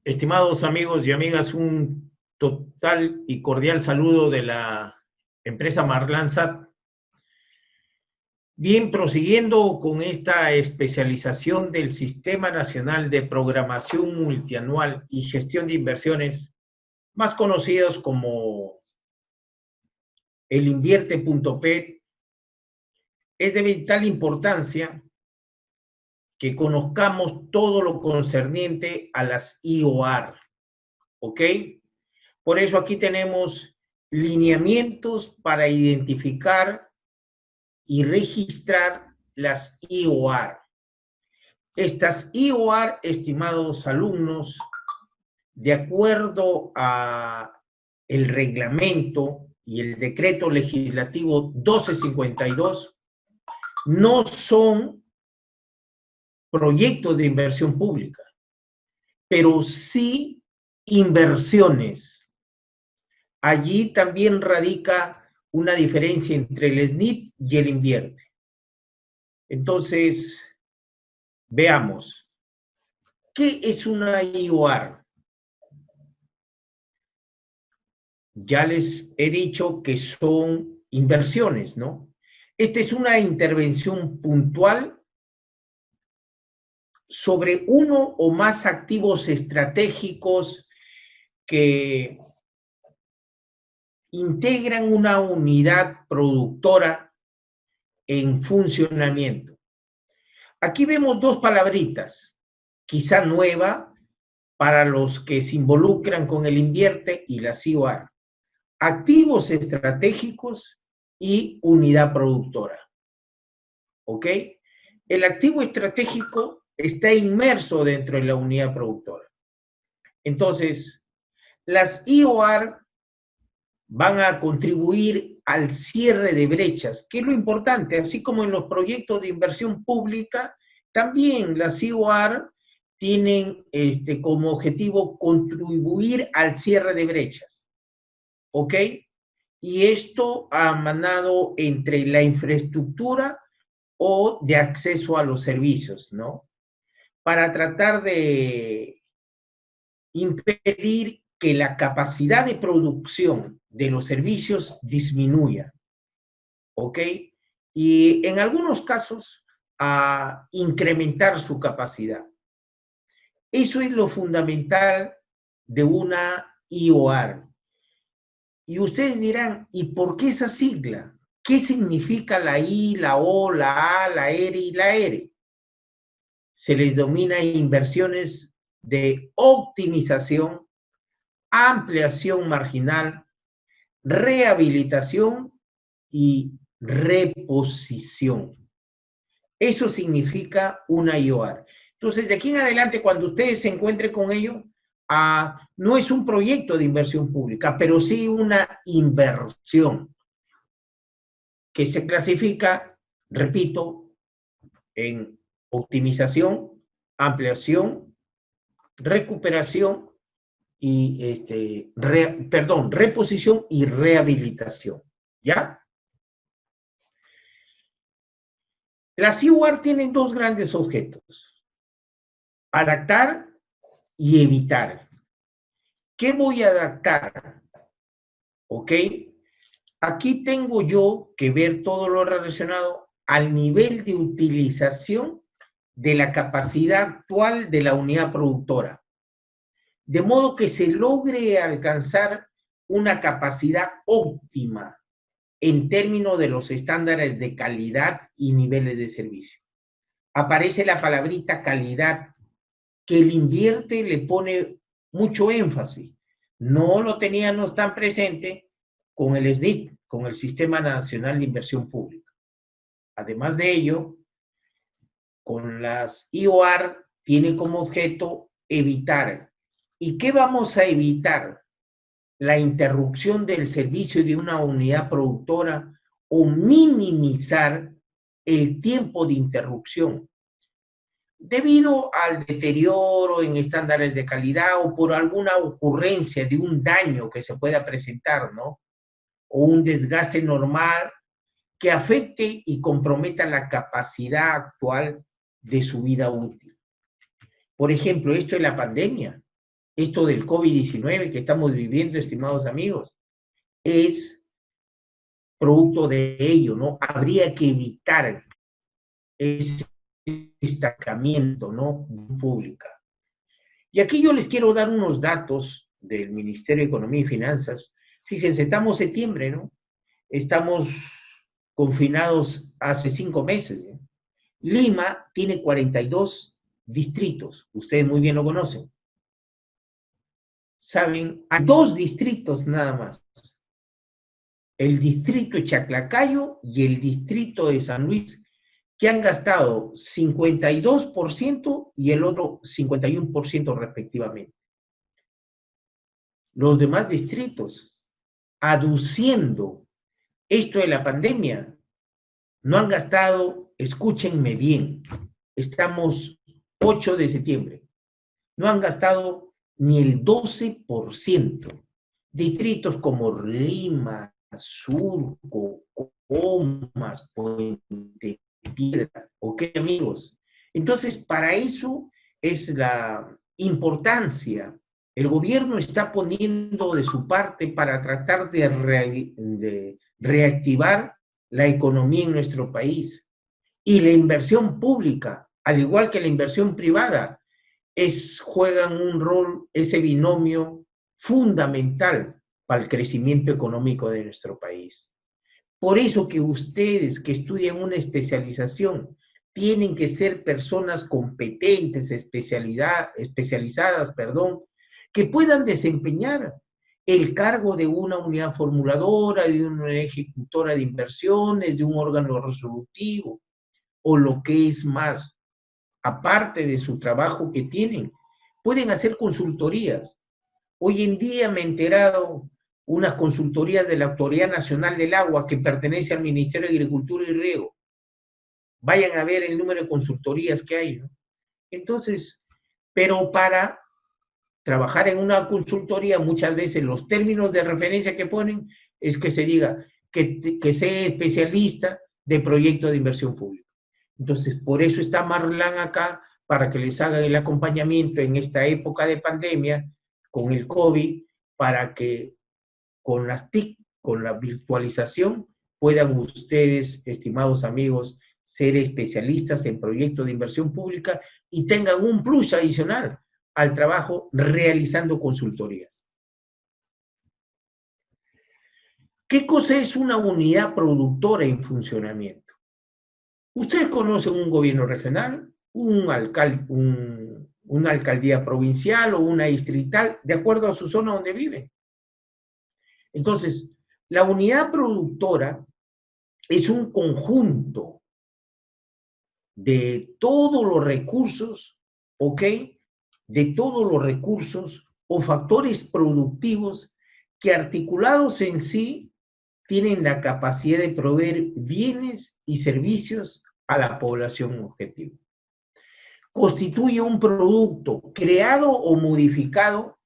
Estimados amigos y amigas, un total y cordial saludo de la empresa Marlanza. Bien, prosiguiendo con esta especialización del Sistema Nacional de Programación Multianual y Gestión de Inversiones, más conocidos como el Invierte.p, es de vital importancia que conozcamos todo lo concerniente a las IOR, ¿ok? Por eso aquí tenemos lineamientos para identificar y registrar las IOR. Estas IOR, estimados alumnos, de acuerdo a el reglamento y el decreto legislativo 1252, no son proyectos de inversión pública, pero sí inversiones. Allí también radica una diferencia entre el SNIP y el invierte. Entonces, veamos, ¿qué es una IOR? Ya les he dicho que son inversiones, ¿no? Esta es una intervención puntual sobre uno o más activos estratégicos que integran una unidad productora en funcionamiento. Aquí vemos dos palabritas, quizá nueva para los que se involucran con el invierte y la IOR. Activos estratégicos y unidad productora. ¿Ok? El activo estratégico está inmerso dentro de la unidad productora. Entonces, las IOR van a contribuir al cierre de brechas, que es lo importante, así como en los proyectos de inversión pública, también las IOR tienen como objetivo contribuir al cierre de brechas, ¿ok? Y esto ha manado entre la infraestructura o de acceso a los servicios, ¿no? Para tratar de impedir que la capacidad de producción de los servicios disminuya, ¿ok? Y en algunos casos a incrementar su capacidad. Eso es lo fundamental de una IOR. Y ustedes dirán, ¿y por qué esa sigla? ¿Qué significa la I, la O, la A, la R y la R? Se les denomina inversiones de optimización, ampliación marginal, rehabilitación y reposición. Eso significa una IOR. Entonces, de aquí en adelante, cuando ustedes se encuentren con ello, no es un proyecto de inversión pública, pero sí una inversión que se clasifica, repito, en optimización, ampliación, recuperación y reposición y rehabilitación. ¿Ya? Las IOR tienen dos grandes objetos: adaptar y evitar. ¿Qué voy a adaptar? ¿Ok? Aquí tengo yo que ver todo lo relacionado al nivel de utilización de la capacidad actual de la unidad productora, de modo que se logre alcanzar una capacidad óptima en términos de los estándares de calidad y niveles de servicio. Aparece la palabrita calidad, que el invierte le pone mucho énfasis. No lo teníamos tan presente con el SNIP, con el Sistema Nacional de Inversión Pública. Además de ello, con las IOR tiene como objeto evitar. ¿Y qué vamos a evitar? La interrupción del servicio de una unidad productora o minimizar el tiempo de interrupción debido al deterioro en estándares de calidad o por alguna ocurrencia de un daño que se pueda presentar, ¿no? O un desgaste normal que afecte y comprometa la capacidad actual de su vida útil. Por ejemplo, esto es la pandemia. esto del COVID-19 que estamos viviendo, estimados amigos, es producto de ello, ¿no? Habría que evitar ese estancamiento, ¿no? Pública. Y aquí yo les quiero dar unos datos del Ministerio de Economía y Finanzas. Fíjense, estamos en septiembre, ¿no? Estamos confinados hace 5 meses, ¿no? Lima tiene 42 distritos, ustedes muy bien lo conocen. Saben, hay 2 distritos nada más. El distrito de Chaclacayo y el distrito de San Luis, que han gastado 52% y el otro 51% respectivamente. Los demás distritos, aduciendo esto de la pandemia, no han gastado, escúchenme bien, estamos 8 de septiembre, no han gastado ni el 12%. Distritos como Lima, Surco, Comas, Puente Piedra, ¿ok, amigos? Entonces, para eso es la importancia. El gobierno está poniendo de su parte para tratar de reactivar la economía en nuestro país. Y la inversión pública, al igual que la inversión privada, juegan un rol, ese binomio fundamental para el crecimiento económico de nuestro país. Por eso que ustedes que estudian una especialización tienen que ser personas competentes, especializadas, que puedan desempeñar el cargo de una unidad formuladora, de una ejecutora de inversiones, de un órgano resolutivo, o lo que es más, aparte de su trabajo que tienen, pueden hacer consultorías. Hoy en día me he enterado unas consultorías de la Autoridad Nacional del Agua que pertenece al Ministerio de Agricultura y Riego. Vayan a ver el número de consultorías que hay, ¿no? Entonces, pero para trabajar en una consultoría, muchas veces los términos de referencia que ponen es que se diga que sea especialista de proyectos de inversión pública. Entonces, por eso está Marlán acá, para que les hagan el acompañamiento en esta época de pandemia con el COVID, para que con las TIC, con la virtualización, puedan ustedes, estimados amigos, ser especialistas en proyectos de inversión pública y tengan un plus adicional al trabajo realizando consultorías. ¿Qué cosa es una unidad productora en funcionamiento? Ustedes conocen un gobierno regional, una alcaldía provincial o una distrital, de acuerdo a su zona donde viven. Entonces, la unidad productora es un conjunto de todos los recursos, ¿ok? De todos los recursos o factores productivos que articulados en sí tienen la capacidad de proveer bienes y servicios a la población objetivo. Constituye un producto creado o modificado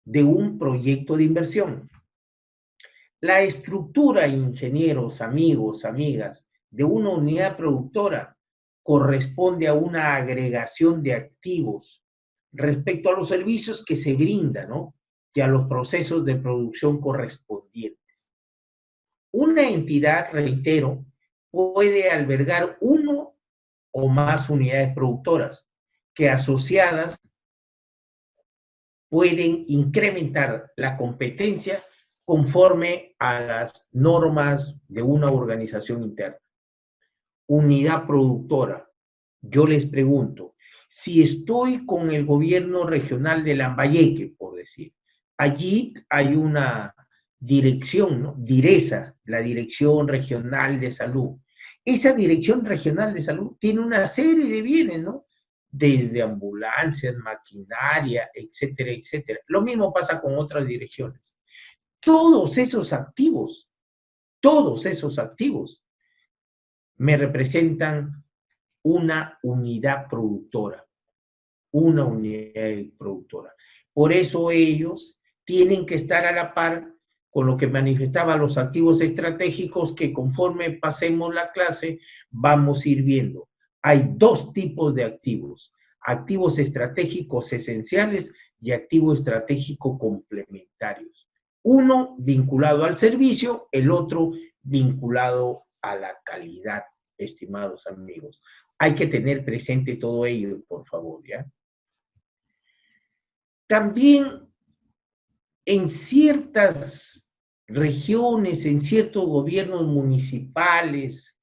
de un proyecto de inversión. La estructura, ingenieros, amigos, amigas, de una unidad productora corresponde a una agregación de activos respecto a los servicios que se brindan, ¿no? Y a los procesos de producción correspondientes. Una entidad, reitero, puede albergar uno o más unidades productoras que asociadas pueden incrementar la competencia conforme a las normas de una organización interna. Unidad productora. Yo les pregunto, si estoy con el gobierno regional de Lambayeque, por decir, allí hay una dirección, ¿no? DIRESA, la Dirección Regional de Salud. Esa Dirección Regional de Salud tiene una serie de bienes, ¿no? Desde ambulancias, maquinaria, etcétera, etcétera. Lo mismo pasa con otras direcciones. Todos esos activos me representan una unidad productora, una unidad productora. Por eso ellos tienen que estar a la par con lo que manifestaba los activos estratégicos que conforme pasemos la clase vamos a ir viendo. Hay 2 tipos de activos: activos estratégicos esenciales y activo estratégico complementarios. Uno vinculado al servicio, el otro vinculado a la calidad, estimados amigos. Hay que tener presente todo ello, por favor, ¿ya? También en ciertas regiones, en ciertos gobiernos municipales,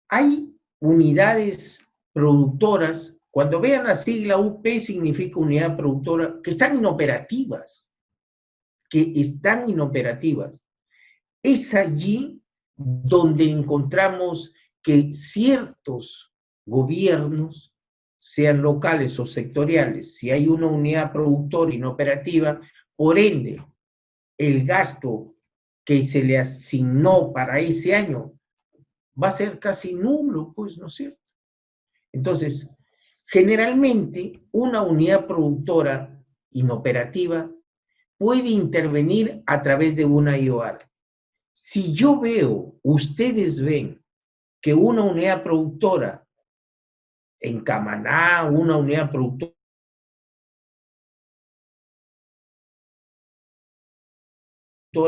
hay unidades productoras. Cuando vean la sigla UP significa unidad productora, que están inoperativas, Es allí donde encontramos que ciertos gobiernos, sean locales o sectoriales, si hay una unidad productora inoperativa, por ende, el gasto que se le asignó para ese año va a ser casi nulo, pues, ¿no es cierto? Entonces, generalmente, una unidad productora inoperativa puede intervenir a través de una IOR. Si yo veo, ustedes ven, que una unidad productora en Camaná, una unidad productora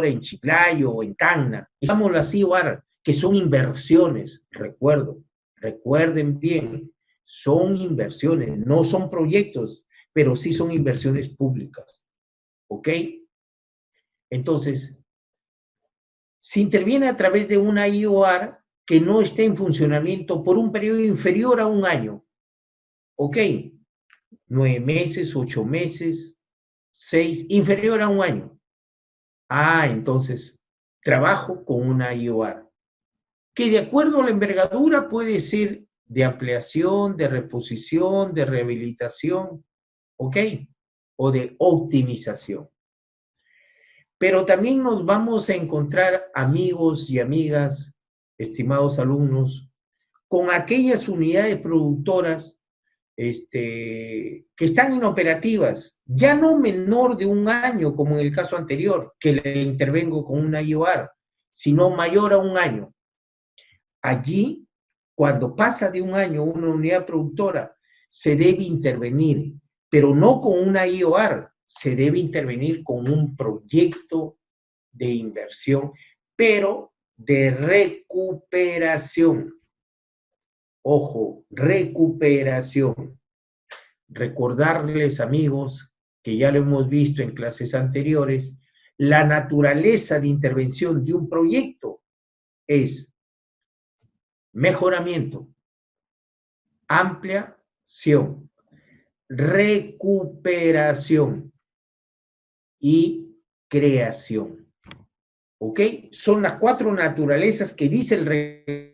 en Chiclayo o en Tacna, digamos las IOR, que son inversiones, recuerden bien, son inversiones, no son proyectos, pero sí son inversiones públicas, ¿ok? Entonces, se interviene a través de una IOR que no esté en funcionamiento por un periodo inferior a un año, ¿ok? 9 meses, 8 meses, 6, inferior a un año. Entonces, trabajo con una IOR, que de acuerdo a la envergadura puede ser de ampliación, de reposición, de rehabilitación, ¿ok? O de optimización. Pero también nos vamos a encontrar, amigos y amigas, estimados alumnos, con aquellas unidades productoras que están inoperativas, ya no menor de un año, como en el caso anterior, que le intervengo con una IOR, sino mayor a un año. Allí, cuando pasa de un año una unidad productora, se debe intervenir, pero no con una IOR, se debe intervenir con un proyecto de inversión, pero de recuperación. Ojo, recuperación. Recordarles, amigos, que ya lo hemos visto en clases anteriores, la naturaleza de intervención de un proyecto es mejoramiento, ampliación, recuperación y creación. ¿Ok? Son las 4 naturalezas que dice el reglamento.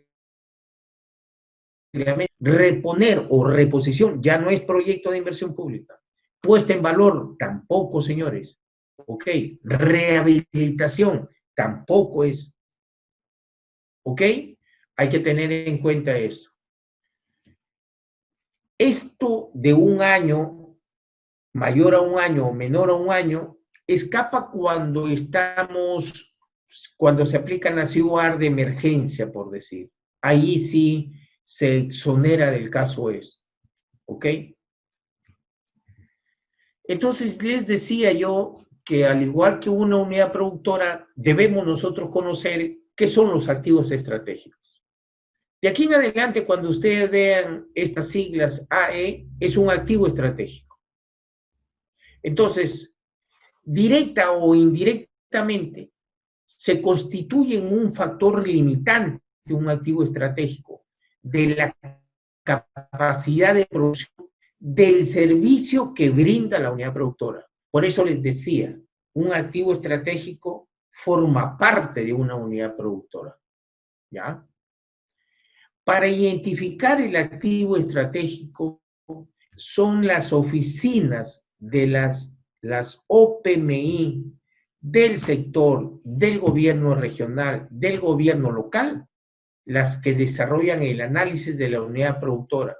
Reponer o reposición ya no es proyecto de inversión pública. Puesta en valor, tampoco, señores. ¿Ok? Rehabilitación, tampoco es. ¿Ok? Hay que tener en cuenta eso. Esto de un año, mayor a un año o menor a un año, escapa cuando se aplican las IOR de emergencia, por decir. Ahí sí se exonera del caso eso. ¿Ok? Entonces les decía yo que al igual que una unidad productora, debemos nosotros conocer qué son los activos estratégicos. De aquí en adelante, cuando ustedes vean estas siglas AE, es un activo estratégico. Entonces, directa o indirectamente, se constituyen un factor limitante de un activo estratégico, de la capacidad de producción del servicio que brinda la unidad productora. Por eso les decía, un activo estratégico forma parte de una unidad productora, ¿ya? Para identificar el activo estratégico son las oficinas de las OPMI del sector, del gobierno regional, del gobierno local, las que desarrollan el análisis de la unidad productora.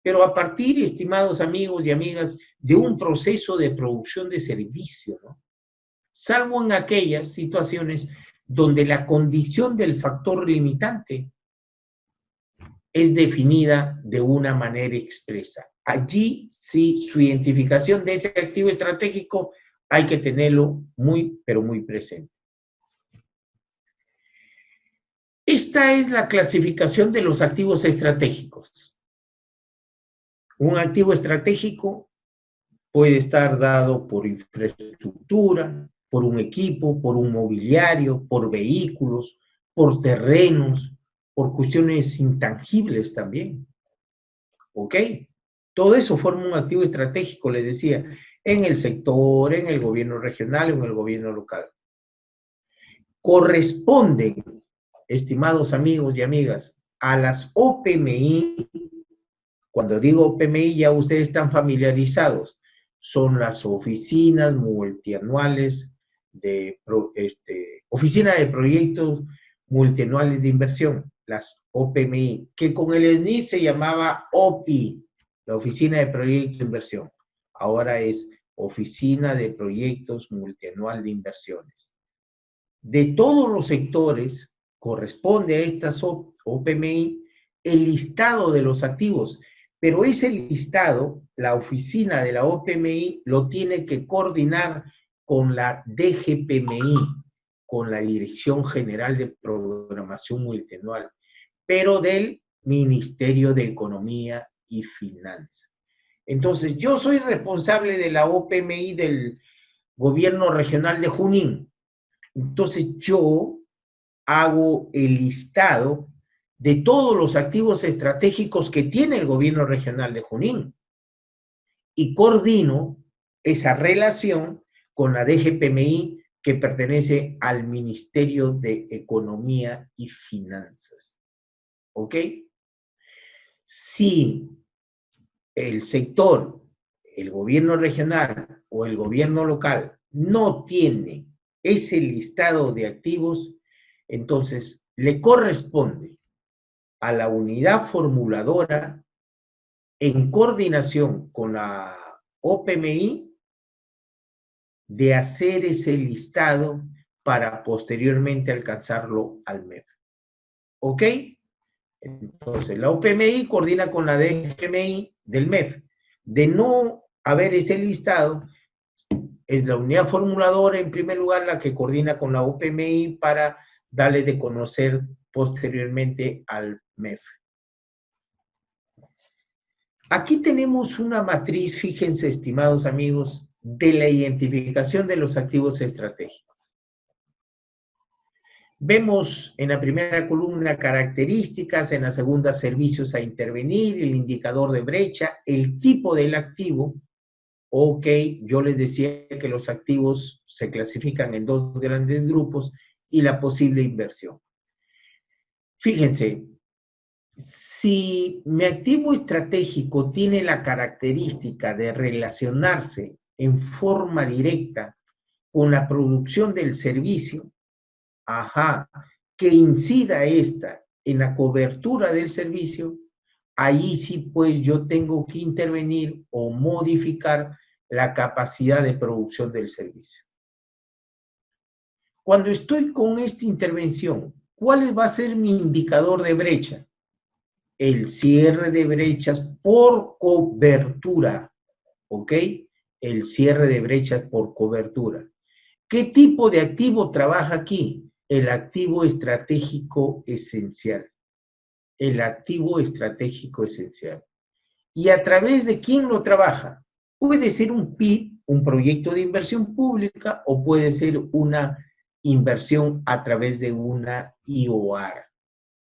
Pero a partir, estimados amigos y amigas, de un proceso de producción de servicio, ¿no? Salvo en aquellas situaciones donde la condición del factor limitante es definida de una manera expresa. Allí sí, su identificación de ese activo estratégico hay que tenerlo muy, pero muy presente. Esta es la clasificación de los activos estratégicos. Un activo estratégico puede estar dado por infraestructura, por un equipo, por un mobiliario, por vehículos, por terrenos, por cuestiones intangibles también. ¿Ok? Todo eso forma un activo estratégico, les decía, en el sector, en el gobierno regional o en el gobierno local. Corresponden, estimados amigos y amigas, a las OPMI. Cuando digo OPMI ya ustedes están familiarizados. Son las oficinas multianuales de oficina de proyectos multianuales de inversión, las OPMI, que con el SNI se llamaba OPI, la Oficina de Proyectos de Inversión. Ahora es Oficina de Proyectos Multianual de Inversiones. De todos los sectores, corresponde a estas OPMI el listado de los activos, pero ese listado, la oficina de la OPMI lo tiene que coordinar con la DGPMI, con la Dirección General de Programación Multianual, pero del Ministerio de Economía y Finanzas. Entonces, yo soy responsable de la OPMI del Gobierno Regional de Junín. Entonces, yo hago el listado de todos los activos estratégicos que tiene el Gobierno Regional de Junín y coordino esa relación con la DGPMI que pertenece al Ministerio de Economía y Finanzas. ¿Ok? Si el sector, el gobierno regional o el gobierno local no tiene ese listado de activos, entonces le corresponde a la unidad formuladora, en coordinación con la OPMI, de hacer ese listado para posteriormente alcanzarlo al MEF. ¿Ok? Entonces, la OPMI coordina con la DGMI del MEF. De no haber ese listado, es la unidad formuladora, en primer lugar, la que coordina con la OPMI para darle de conocer posteriormente al MEF. Aquí tenemos una matriz, fíjense, estimados amigos, de la identificación de los activos estratégicos. Vemos en la primera columna características, en la segunda servicios a intervenir, el indicador de brecha, el tipo del activo. Ok, yo les decía que los activos se clasifican en dos grandes grupos y la posible inversión. Fíjense, si mi activo estratégico tiene la característica de relacionarse en forma directa con la producción del servicio, que incida esta en la cobertura del servicio, ahí sí pues yo tengo que intervenir o modificar la capacidad de producción del servicio. Cuando estoy con esta intervención, ¿cuál va a ser mi indicador de brecha? El cierre de brechas por cobertura, ¿ok? El cierre de brechas por cobertura. ¿Qué tipo de activo trabaja aquí? El activo estratégico esencial. El activo estratégico esencial. ¿Y a través de quién lo trabaja? Puede ser un PIB, un proyecto de inversión pública, o puede ser una inversión a través de una IOR.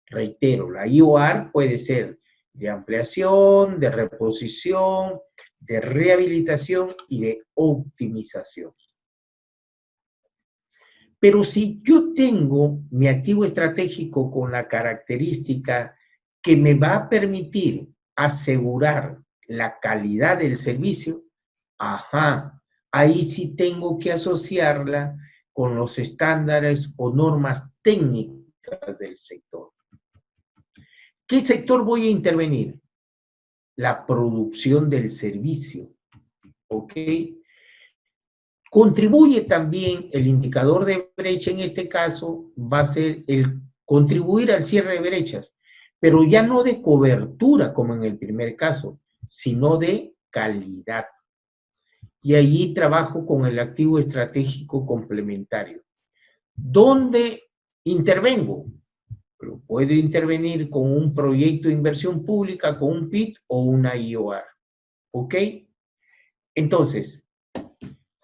Reitero, la IOR puede ser de ampliación, de reposición, de rehabilitación y de optimización. Pero si yo tengo mi activo estratégico con la característica que me va a permitir asegurar la calidad del servicio, ahí sí tengo que asociarla con los estándares o normas técnicas del sector. ¿Qué sector voy a intervenir? La producción del servicio, ¿ok? Contribuye también el indicador de brecha, en este caso, va a ser el contribuir al cierre de brechas, pero ya no de cobertura como en el primer caso, sino de calidad. Y allí trabajo con el activo estratégico complementario. ¿Dónde intervengo? Pero puedo intervenir con un proyecto de inversión pública, con un PIT o una IOR. ¿Ok? Entonces,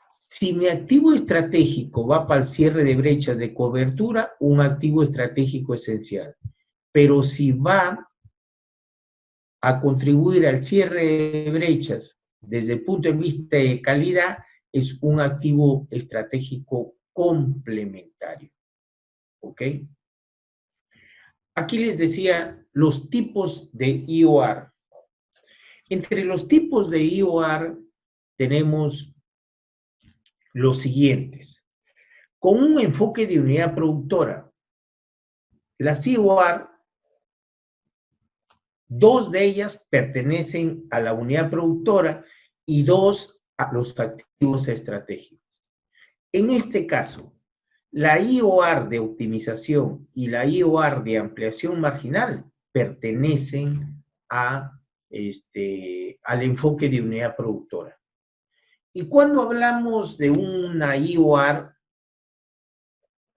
si mi activo estratégico va para el cierre de brechas de cobertura, un activo estratégico esencial. Pero si va a contribuir al cierre de brechas desde el punto de vista de calidad, es un activo estratégico complementario. ¿Ok? Aquí les decía los tipos de IOR. Entre los tipos de IOR tenemos los siguientes. Con un enfoque de unidad productora, las IOR, dos de ellas pertenecen a la unidad productora y dos a los activos estratégicos. En este caso, la IOR de optimización y la IOR de ampliación marginal pertenecen al enfoque de unidad productora. Y cuando hablamos de una IOR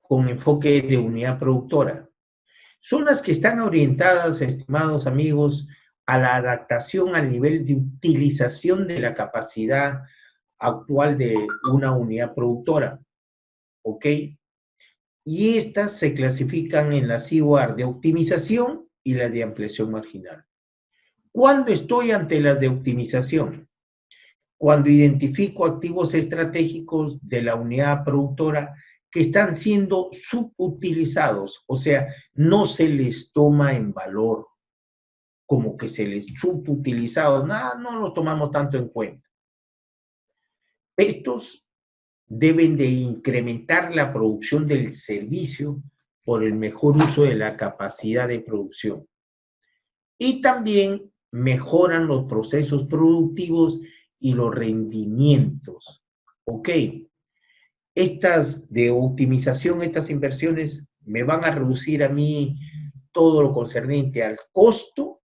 con enfoque de unidad productora, son las que están orientadas, estimados amigos, a la adaptación al nivel de utilización de la capacidad actual de una unidad productora. ¿Ok? Y estas se clasifican en las IOR de optimización y la de ampliación marginal. ¿Cuándo estoy ante las de optimización? Cuando identifico activos estratégicos de la unidad productora que están siendo subutilizados, o sea, no se les toma en valor, como que se les subutilizados, nada, no lo tomamos tanto en cuenta. Estos deben de incrementar la producción del servicio por el mejor uso de la capacidad de producción. Y también mejoran los procesos productivos y los rendimientos. ¿Ok? Estas de optimización, estas inversiones me van a reducir a mí todo lo concerniente al costo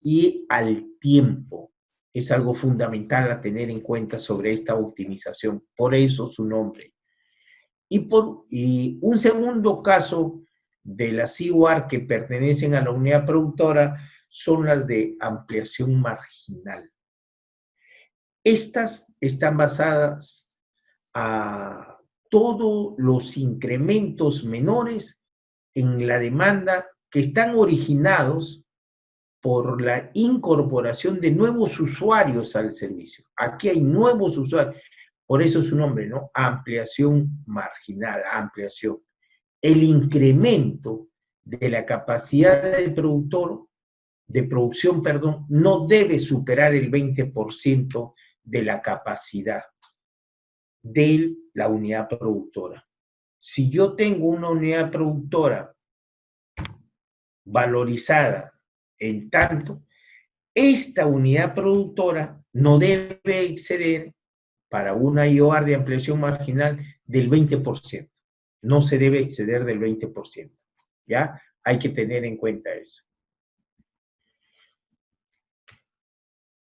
y al tiempo. Es algo fundamental a tener en cuenta sobre esta optimización, por eso su nombre. Y un segundo caso de las IOR que pertenecen a la unidad productora son las de ampliación marginal. Estas están basadas a todos los incrementos menores en la demanda que están originados por la incorporación de nuevos usuarios al servicio. Aquí hay nuevos usuarios, por eso su nombre, ¿no? Ampliación marginal, ampliación. El incremento de la capacidad del productor, de producción, perdón, no debe superar el 20% de la capacidad de la unidad productora. Si yo tengo una unidad productora valorizada en tanto, esta unidad productora no debe exceder para una IOR de ampliación marginal del 20%. No se debe exceder del 20%. ¿Ya? Hay que tener en cuenta eso.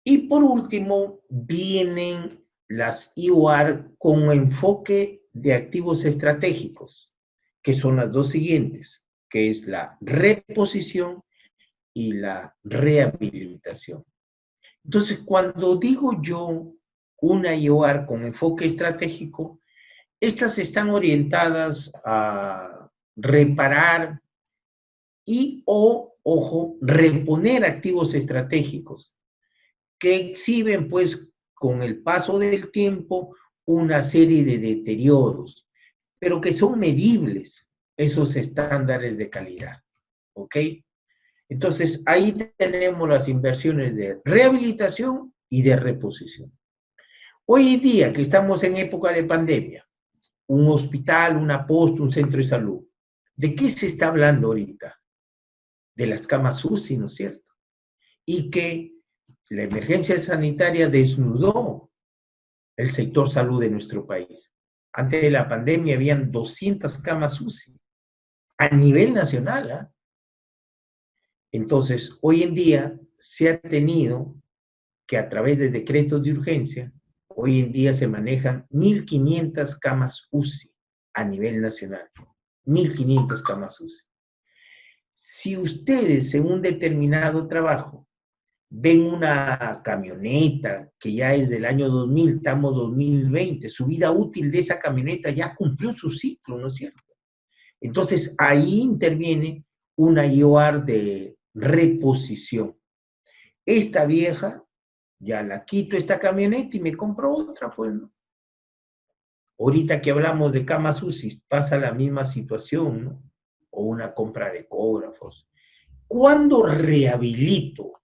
Y por último, vienen las IOR con enfoque de activos estratégicos, que son las dos siguientes, que es la reposición y la rehabilitación. Entonces, cuando digo yo una IOR con enfoque estratégico, estas están orientadas a reparar y ojo, reponer activos estratégicos que exhiben, pues, con el paso del tiempo, una serie de deterioros, pero que son medibles esos estándares de calidad. ¿Ok? Entonces, ahí tenemos las inversiones de rehabilitación y de reposición. Hoy en día, que estamos en época de pandemia, un hospital, una posta, un centro de salud, ¿de qué se está hablando ahorita? De las camas UCI, ¿no es cierto? Y que la emergencia sanitaria desnudó el sector salud de nuestro país. Antes de la pandemia habían 200 camas UCI a nivel nacional. Entonces, hoy en día se ha tenido que a través de decretos de urgencia, hoy en día se manejan 1.500 camas UCI a nivel nacional. 1.500 camas UCI. Si ustedes en un determinado trabajo ven una camioneta que ya es del año 2000, estamos 2020, su vida útil de esa camioneta ya cumplió su ciclo, ¿no es cierto? Entonces ahí interviene una IOR de reposición. Esta vieja, ya la quito esta camioneta y me compro otra, pues, ¿no? Ahorita que hablamos de camas UCI, pasa la misma situación, ¿no? O una compra de ecógrafos. ¿Cuándo rehabilito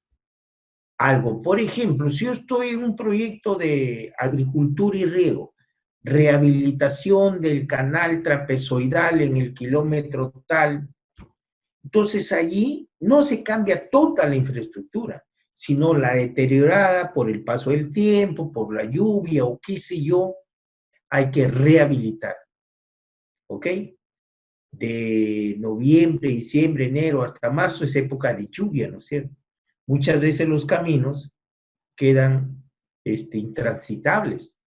algo? Por ejemplo, si yo estoy en un proyecto de agricultura y riego, rehabilitación del canal trapezoidal en el kilómetro tal, entonces allí no se cambia toda la infraestructura, sino la deteriorada por el paso del tiempo, por la lluvia o qué sé yo, hay que rehabilitar, ¿ok? De noviembre, diciembre, enero hasta marzo es época de lluvia, ¿no es cierto? Muchas veces los caminos quedan intransitables.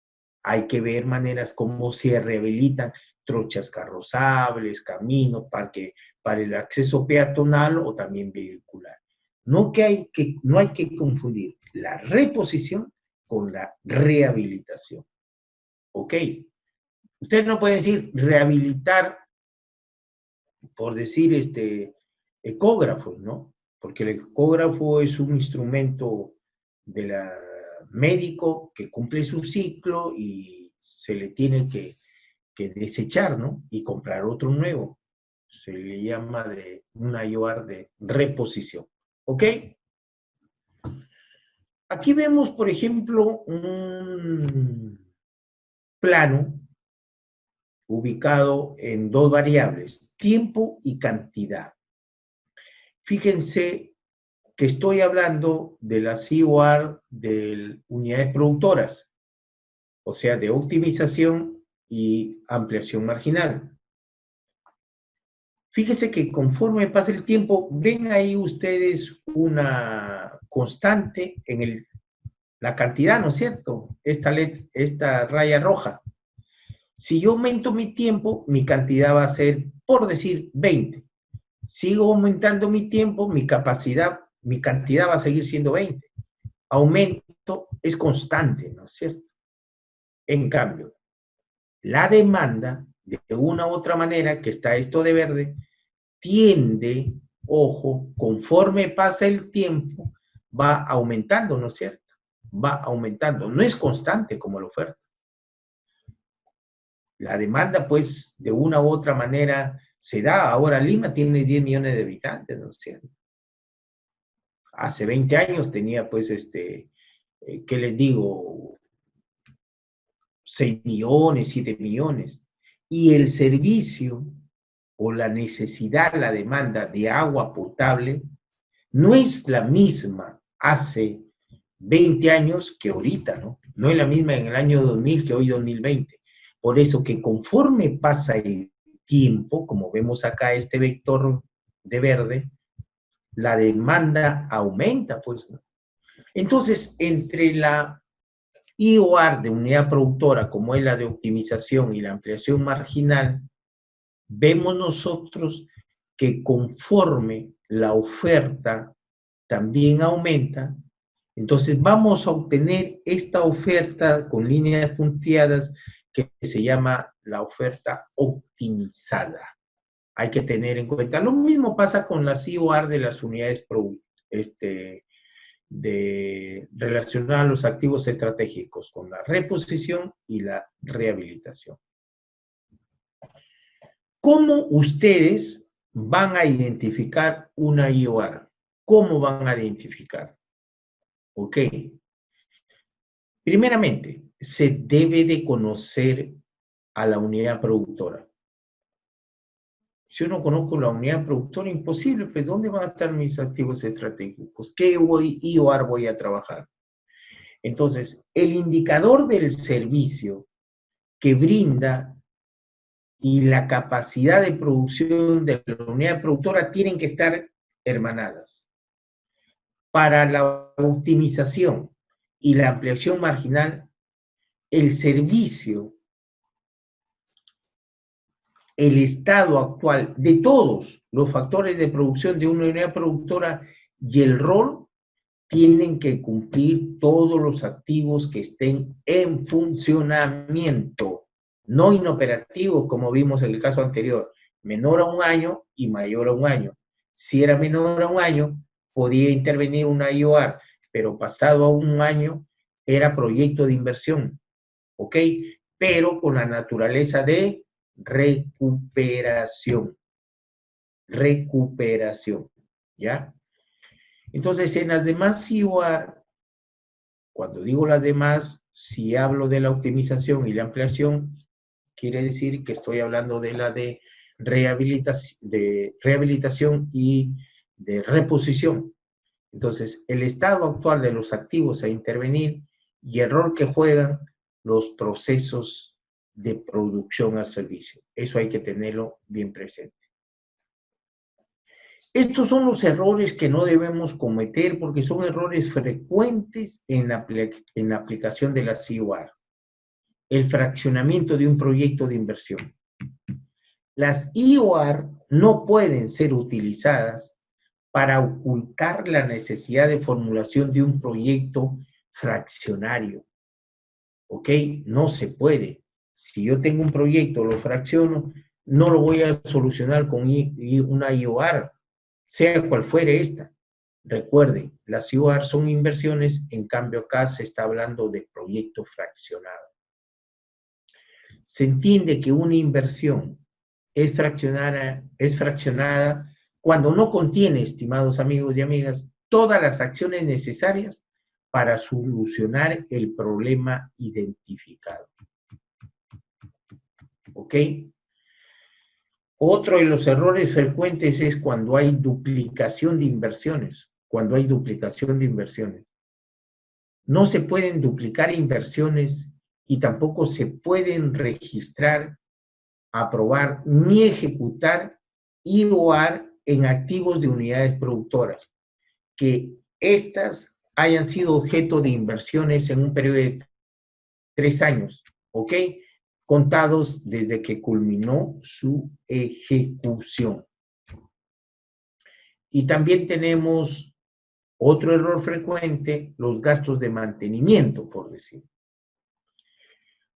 Hay que ver maneras como se rehabilitan trochas carrozables, caminos, para el acceso peatonal o también vehicular. No hay que confundir la reposición con la rehabilitación. ¿Ok? Ustedes no pueden decir rehabilitar, por decir, ecógrafos, ¿no? Porque el ecógrafo es un instrumento de la médico que cumple su ciclo y se le tiene que desechar, ¿no? Y comprar otro nuevo. Se le llama de una IOR de reposición. ¿Ok? Aquí vemos, por ejemplo, un plano ubicado en dos variables, tiempo y cantidad. Fíjense que estoy hablando de las IOR de unidades productoras, o sea, de optimización y ampliación marginal. Fíjense que conforme pasa el tiempo, ven ahí ustedes una constante en la cantidad, ¿no es cierto? Esta raya roja. Si yo aumento mi tiempo, mi cantidad va a ser, por decir, 20. Sigo aumentando mi tiempo, mi capacidad, mi cantidad va a seguir siendo 20. Aumento es constante, ¿no es cierto? En cambio, la demanda, de una u otra manera, que está esto de verde, tiende, ojo, conforme pasa el tiempo, va aumentando, ¿no es cierto? Va aumentando, no es constante como la oferta. La demanda, pues, de una u otra manera se da. Ahora Lima tiene 10 millones de habitantes, ¿no es cierto? Hace 20 años tenía, pues, ¿qué les digo? 6 millones, 7 millones. Y el servicio o la necesidad, la demanda de agua potable no es la misma hace 20 años que ahorita, ¿no? No es la misma en el año 2000 que hoy 2020. Por eso que conforme pasa el tiempo, como vemos acá este vector de verde, la demanda aumenta, pues, ¿no? Entonces, entre la IOR de unidad productora, como es la de optimización y la ampliación marginal, vemos nosotros que conforme la oferta también aumenta, entonces vamos a obtener esta oferta con líneas punteadas que se llama la oferta optimizada. Hay que tener en cuenta. Lo mismo pasa con las IOR de las unidades relacionadas a los activos estratégicos, con la reposición y la rehabilitación. ¿Cómo ustedes van a identificar una IOR? ¿Cómo van a identificar? Ok. Primeramente, se debe de conocer a la unidad productora. Si yo no conozco la unidad productora, imposible, pues ¿dónde van a estar mis activos estratégicos? ¿Qué IOR voy a trabajar? Entonces, el indicador del servicio que brinda y la capacidad de producción de la unidad productora tienen que estar hermanadas. Para la optimización y la ampliación marginal, el servicio, el estado actual de todos los factores de producción de una unidad productora y el rol tienen que cumplir todos los activos que estén en funcionamiento, no inoperativos como vimos en el caso anterior, menor a 1 año y mayor a 1 año. Si era menor a 1 año, podía intervenir una IOR, pero pasado a 1 año era proyecto de inversión, ¿ok? Pero con la naturaleza de recuperación. Recuperación, ¿ya? Entonces, en las demás IOR, cuando digo las demás, si hablo de la optimización y la ampliación, quiere decir que estoy hablando de la de rehabilitación y de reposición. Entonces, el estado actual de los activos a intervenir y el rol que juegan los procesos de producción al servicio. Eso hay que tenerlo bien presente. Estos son los errores que no debemos cometer porque son errores frecuentes en la aplicación de la IOR. El fraccionamiento de un proyecto de inversión. Las IOR no pueden ser utilizadas para ocultar la necesidad de formulación de un proyecto fraccionario. ¿Ok? No se puede. Si yo tengo un proyecto, lo fracciono, no lo voy a solucionar con una IOR, sea cual fuere esta. Recuerden, las IOR son inversiones, en cambio acá se está hablando de proyecto fraccionado. Se entiende que una inversión es fraccionada cuando no contiene, estimados amigos y amigas, todas las acciones necesarias para solucionar el problema identificado. ¿Ok? Otro de los errores frecuentes es cuando hay duplicación de inversiones. Cuando hay duplicación de inversiones. No se pueden duplicar inversiones y tampoco se pueden registrar, aprobar ni ejecutar IOR en activos de unidades productoras, que éstas hayan sido objeto de inversiones en un periodo de 3 años, ¿ok? Contados desde que culminó su ejecución. Y también tenemos otro error frecuente, los gastos de mantenimiento, por decir.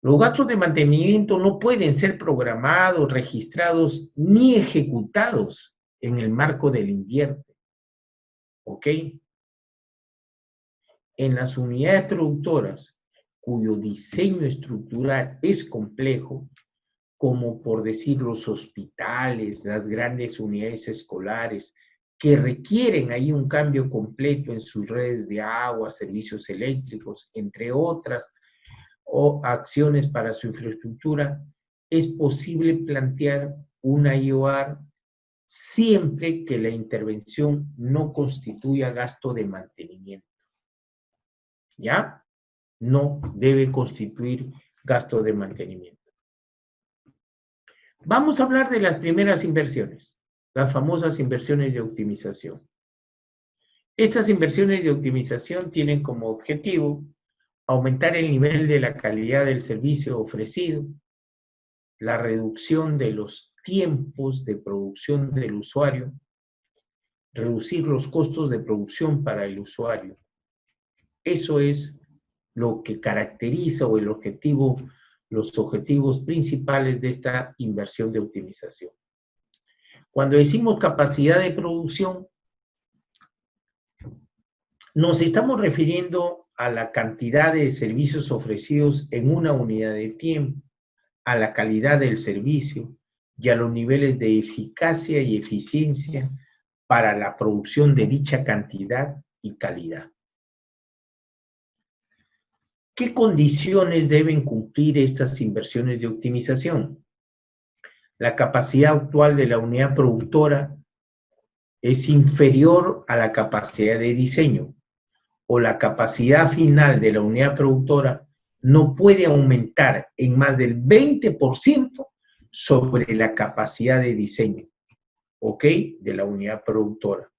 Los gastos de mantenimiento no pueden ser programados, registrados ni ejecutados en el marco del invierte. ¿Ok? En las unidades productoras cuyo diseño estructural es complejo, como por decir los hospitales, las grandes unidades escolares, que requieren ahí un cambio completo en sus redes de agua, servicios eléctricos, entre otras, o acciones para su infraestructura, es posible plantear una IOR siempre que la intervención no constituya gasto de mantenimiento. ¿Ya? No debe constituir gasto de mantenimiento. Vamos a hablar de las primeras inversiones, las famosas inversiones de optimización. Estas inversiones de optimización tienen como objetivo aumentar el nivel de la calidad del servicio ofrecido, la reducción de los tiempos de producción del usuario, reducir los costos de producción para el usuario. Eso es lo que caracteriza o los objetivos principales de esta inversión de optimización. Cuando decimos capacidad de producción, nos estamos refiriendo a la cantidad de servicios ofrecidos en una unidad de tiempo, a la calidad del servicio y a los niveles de eficacia y eficiencia para la producción de dicha cantidad y calidad. ¿Qué condiciones deben cumplir estas inversiones de optimización? La capacidad actual de la unidad productora es inferior a la capacidad de diseño, o la capacidad final de la unidad productora no puede aumentar en más del 20% sobre la capacidad de diseño, ¿ok?, de la unidad productora.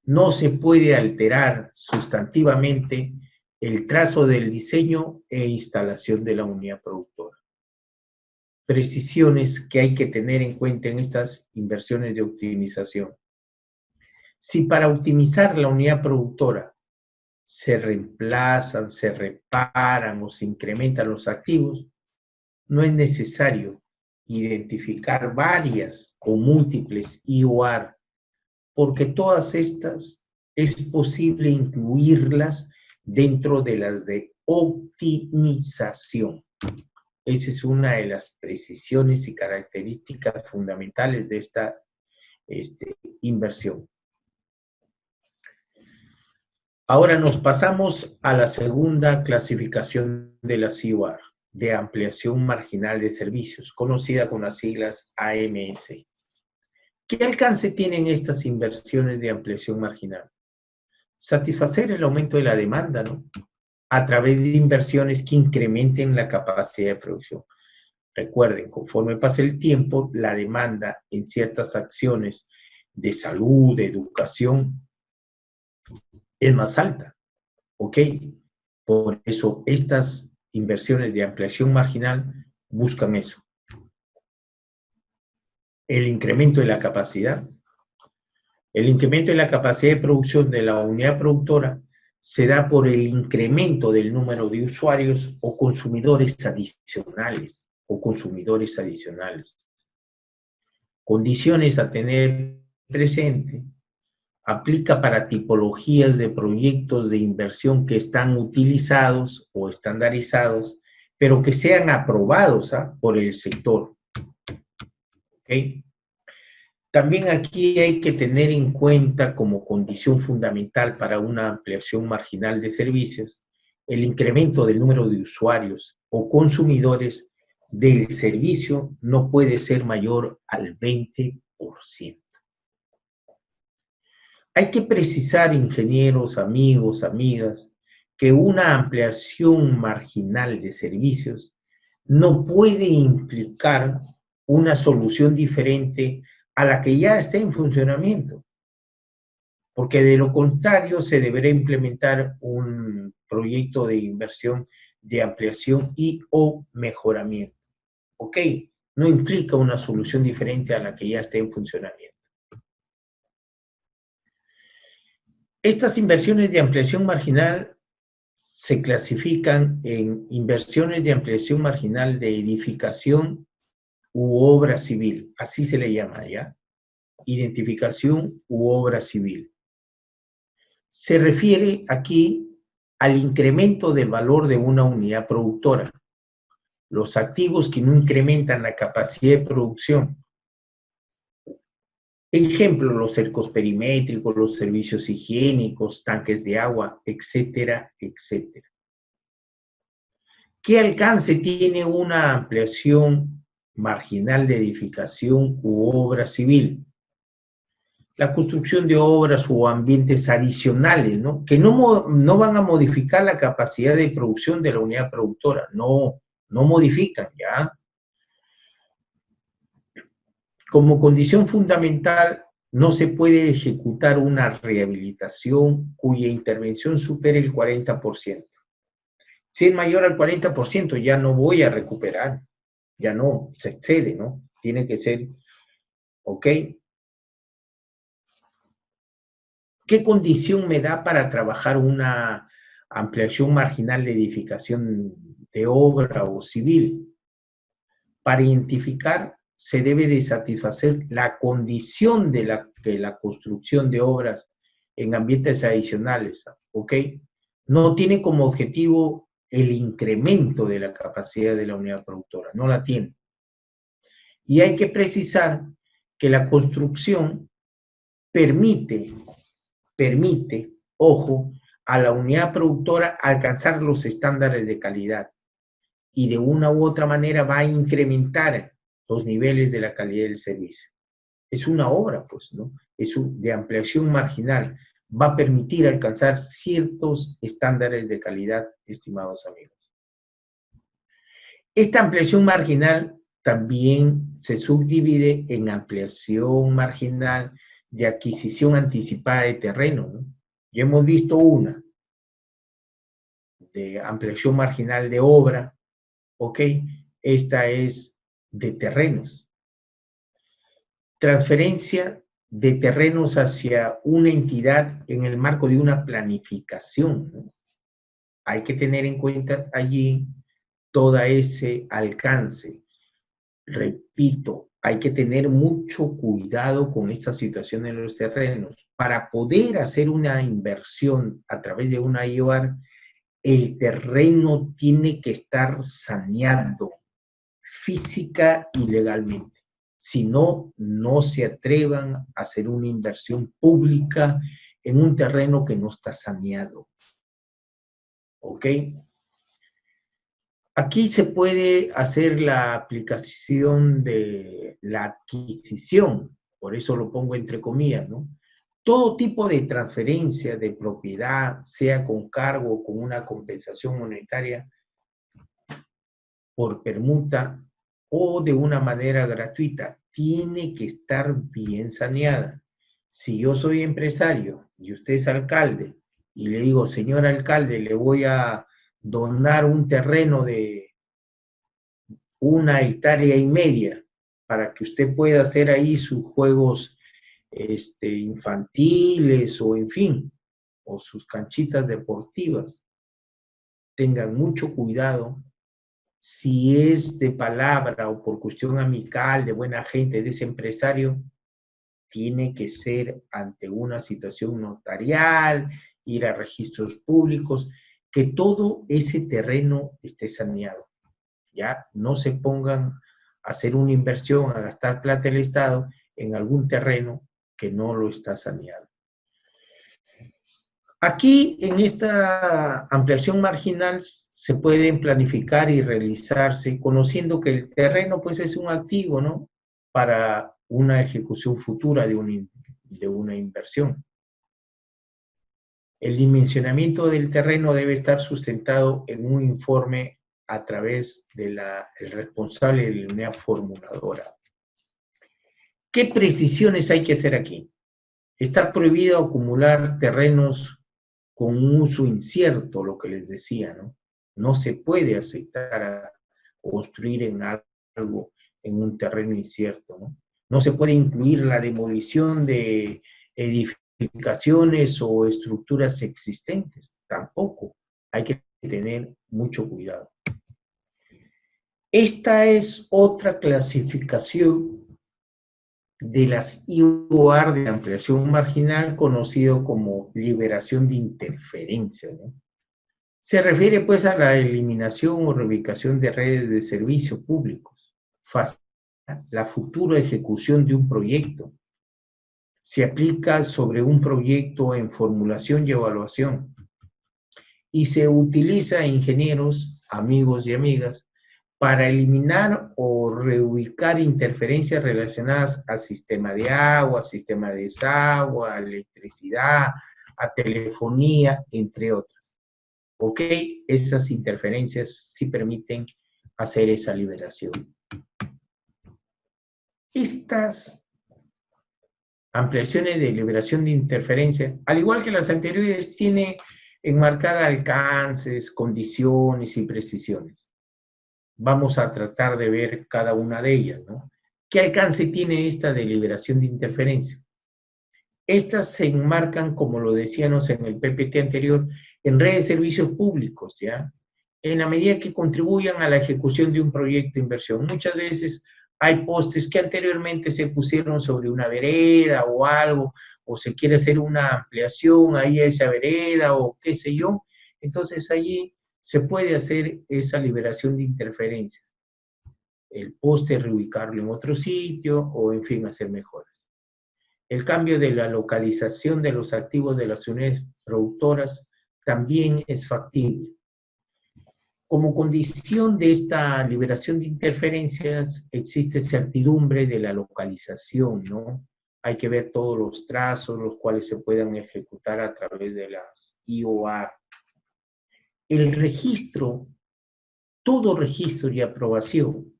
no se puede alterar sustantivamente el trazo del diseño e instalación de la unidad productora. Precisiones que hay que tener en cuenta en estas inversiones de optimización. Si para optimizar la unidad productora se reemplazan, se reparan o se incrementan los activos, no es necesario identificar varias o múltiples IOR, porque todas estas es posible incluirlas dentro de las de optimización. Esa es una de las precisiones y características fundamentales de esta inversión. Ahora nos pasamos a la segunda clasificación de la IOR, de ampliación marginal de servicios, conocida con las siglas AMS. ¿Qué alcance tienen estas inversiones de ampliación marginal? Satisfacer el aumento de la demanda, ¿no? A través de inversiones que incrementen la capacidad de producción. Recuerden, conforme pasa el tiempo, la demanda en ciertas acciones de salud, de educación, es más alta, ¿ok? Por eso estas inversiones de ampliación marginal buscan eso. El incremento de la capacidad. El incremento de la capacidad de producción de la unidad productora se da por el incremento del número de usuarios o consumidores adicionales. Condiciones a tener presente. Aplica para tipologías de proyectos de inversión que están utilizados o estandarizados, pero que sean aprobados por el sector. ¿Okay? También aquí hay que tener en cuenta como condición fundamental para una ampliación marginal de servicios el incremento del número de usuarios o consumidores del servicio no puede ser mayor al 20%. Hay que precisar, ingenieros, amigos, amigas, que una ampliación marginal de servicios no puede implicar una solución diferente a la que ya está en funcionamiento, porque de lo contrario se deberá implementar un proyecto de inversión de ampliación y o mejoramiento. ¿Ok? No implica una solución diferente a la que ya está en funcionamiento. Estas inversiones de ampliación marginal se clasifican en inversiones de ampliación marginal de edificación u obra civil, así se le llama, ¿ya? Identificación u obra civil. Se refiere aquí al incremento del valor de una unidad productora. Los activos que no incrementan la capacidad de producción. Ejemplo, los cercos perimétricos, los servicios higiénicos, tanques de agua, etcétera, etcétera. ¿Qué alcance tiene una ampliación marginal de edificación u obra civil? La construcción de obras o ambientes adicionales, ¿no? Que no van a modificar la capacidad de producción de la unidad productora, no modifican, ¿ya? Como condición fundamental, no se puede ejecutar una rehabilitación cuya intervención supere el 40%. Si es mayor al 40%, ya no voy a recuperar, ya no, se excede, ¿no? Tiene que ser, ¿ok? ¿Qué condición me da para trabajar una ampliación marginal de edificación de obra o civil? Para identificar, se debe de satisfacer la condición de la construcción de obras en ambientes adicionales, ¿ok? No tiene como objetivo el incremento de la capacidad de la unidad productora, no la tiene. Y hay que precisar que la construcción permite, ojo, a la unidad productora alcanzar los estándares de calidad y de una u otra manera va a incrementar los niveles de la calidad del servicio. Es una obra, pues, ¿no? De ampliación marginal. Va a permitir alcanzar ciertos estándares de calidad, estimados amigos. Esta ampliación marginal también se subdivide en ampliación marginal de adquisición anticipada de terreno, ¿no? Ya hemos visto una de ampliación marginal de obra, ¿ok? Esta es de terrenos. Transferencia de terrenos hacia una entidad en el marco de una planificación, ¿no? Hay que tener en cuenta allí todo ese alcance. Repito, hay que tener mucho cuidado con esta situación en los terrenos. Para poder hacer una inversión a través de una IOAR, el terreno tiene que estar saneado física y legalmente. Si no, no se atrevan a hacer una inversión pública en un terreno que no está saneado. ¿Ok? Aquí se puede hacer la aplicación de la adquisición, por eso lo pongo entre comillas, ¿no? Todo tipo de transferencia de propiedad, sea con cargo o con una compensación monetaria por permuta o de una manera gratuita, tiene que estar bien saneada. Si yo soy empresario y usted es alcalde y le digo, señor alcalde, le voy a donar un terreno de 1,5 hectáreas para que usted pueda hacer ahí sus juegos infantiles o en fin, o sus canchitas deportivas. Tengan mucho cuidado si es de palabra o por cuestión amical, de buena gente, de ese empresario, tiene que ser ante una situación notarial, ir a registros públicos, que todo ese terreno esté saneado. Ya no se pongan a hacer una inversión, a gastar plata del Estado en algún terreno que no lo está saneado. Aquí, en esta ampliación marginal, se pueden planificar y realizarse, conociendo que el terreno, pues, es un activo, ¿no? Para una ejecución futura de una inversión. El dimensionamiento del terreno debe estar sustentado en un informe a través del responsable de la unidad formuladora. ¿Qué precisiones hay que hacer aquí? Está prohibido acumular terrenos con un uso incierto, lo que les decía, ¿no? No se puede aceptar construir en algo, en un terreno incierto, ¿no? No se puede incluir la demolición de edificaciones o estructuras existentes, tampoco. Hay que tener mucho cuidado. Esta es otra clasificación de las IOAR de ampliación marginal, conocido como liberación de interferencia, ¿no? Se refiere pues a la eliminación o reubicación de redes de servicios públicos, facilita la futura ejecución de un proyecto. Se aplica sobre un proyecto en formulación y evaluación y se utiliza a ingenieros, amigos y amigas, para eliminar o reubicar interferencias relacionadas al sistema de agua, sistema de desagüe, a electricidad, a telefonía, entre otras. ¿Ok? Esas interferencias sí permiten hacer esa liberación. Estas ampliaciones de liberación de interferencia, al igual que las anteriores, tiene enmarcada alcances, condiciones y precisiones. Vamos a tratar de ver cada una de ellas, ¿no? ¿Qué alcance tiene esta de liberación de interferencia? Estas se enmarcan, como lo decíamos en el PPT anterior, en redes de servicios públicos, ¿ya? En la medida que contribuyan a la ejecución de un proyecto de inversión. Muchas veces hay postes que anteriormente se pusieron sobre una vereda o algo, o se quiere hacer una ampliación ahí a esa vereda o qué sé yo. Entonces allí se puede hacer esa liberación de interferencias. El poste reubicarlo en otro sitio o en fin hacer mejoras. El cambio de la localización de los activos de las unidades productoras también es factible. Como condición de esta liberación de interferencias, existe certidumbre de la localización, ¿no? Hay que ver todos los trazos, los cuales se puedan ejecutar a través de las IOAR. El registro, todo registro y aprobación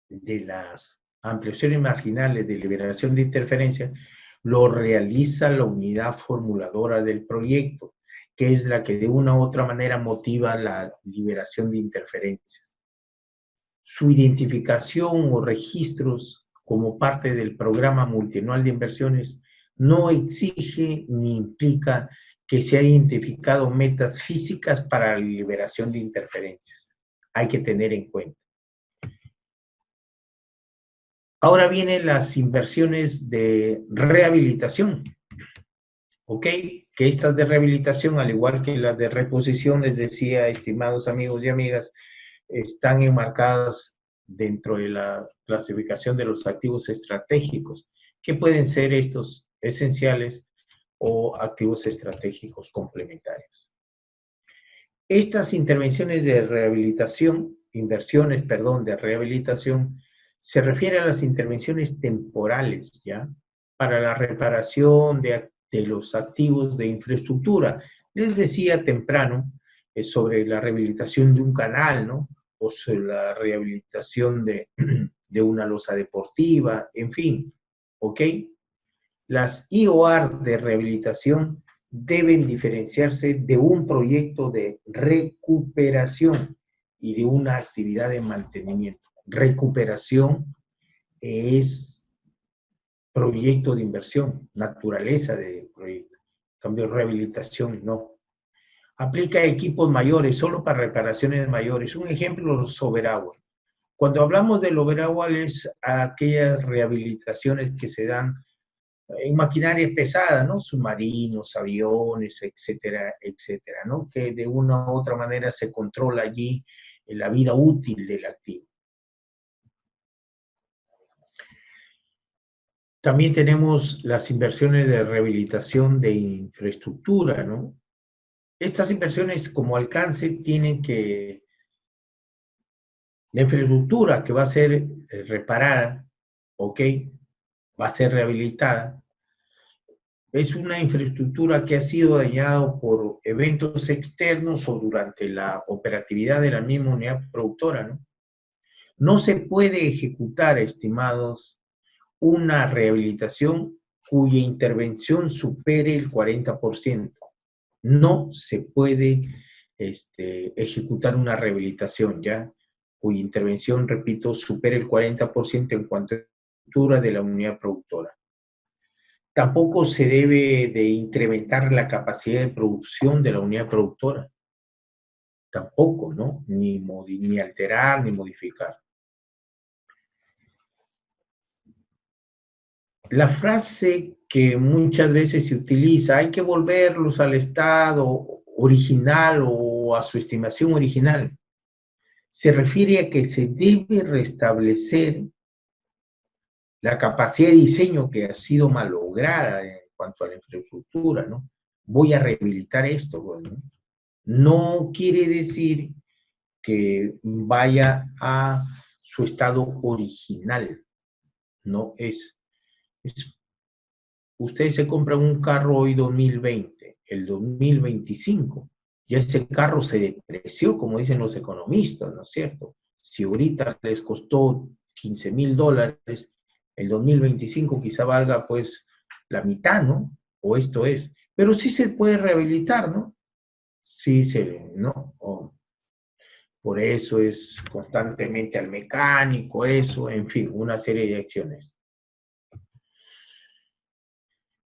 de las ampliaciones marginales de liberación de interferencia, lo realiza la unidad formuladora del proyecto, que es la que de una u otra manera motiva la liberación de interferencias. Su identificación o registros como parte del programa multianual de inversiones no exige ni implica que se haya identificado metas físicas para la liberación de interferencias. Hay que tener en cuenta. Ahora vienen las inversiones de rehabilitación, ¿ok? Que estas de rehabilitación, al igual que las de reposición, les decía, estimados amigos y amigas, están enmarcadas dentro de la clasificación de los activos estratégicos, que pueden ser estos esenciales o activos estratégicos complementarios. Estas intervenciones de rehabilitación, inversiones, perdón, de rehabilitación, se refiere a las intervenciones temporales, ¿ya? Para la reparación de los activos de infraestructura. Les decía temprano sobre la rehabilitación de un canal, ¿no? O sobre la rehabilitación de una losa deportiva, en fin, ¿ok? Las IOR de rehabilitación deben diferenciarse de un proyecto de recuperación y de una actividad de mantenimiento. Recuperación es proyecto de inversión, naturaleza de proyecto. En cambio, rehabilitación no. Aplica equipos mayores, solo para reparaciones mayores. Un ejemplo, los overagua. Cuando hablamos del overagua es aquellas rehabilitaciones que se dan en maquinaria pesada, ¿no? Submarinos, aviones, etcétera, etcétera, ¿no? Que de una u otra manera se controla allí la vida útil del activo. También tenemos las inversiones de rehabilitación de infraestructura, ¿no? Estas inversiones como alcance tienen que, la infraestructura que va a ser reparada, ¿ok? Va a ser rehabilitada, es una infraestructura que ha sido dañada por eventos externos o durante la operatividad de la misma unidad productora, ¿no? No se puede ejecutar, estimados, una rehabilitación cuya intervención supere el 40%. No se puede ejecutar una rehabilitación, ¿ya? Cuya intervención, repito, supere el 40% en cuanto a la estructura de la unidad productora. Tampoco se debe de incrementar la capacidad de producción de la unidad productora. Tampoco, ¿no? Ni alterar, ni modificar. La frase que muchas veces se utiliza, hay que volverlos al estado original o a su estimación original, se refiere a que se debe restablecer la capacidad de diseño que ha sido malograda en cuanto a la infraestructura, ¿no? Voy a rehabilitar esto, ¿no? No quiere decir que vaya a su estado original, no es. Ustedes se compran un carro hoy 2020, el 2025, ya ese carro se depreció, como dicen los economistas, ¿no es cierto? Si ahorita les costó $15,000, el 2025 quizá valga pues la mitad, ¿no? O esto es. Pero sí se puede rehabilitar, ¿no? Sí se, ¿no? Por eso es constantemente al mecánico, eso, en fin, una serie de acciones.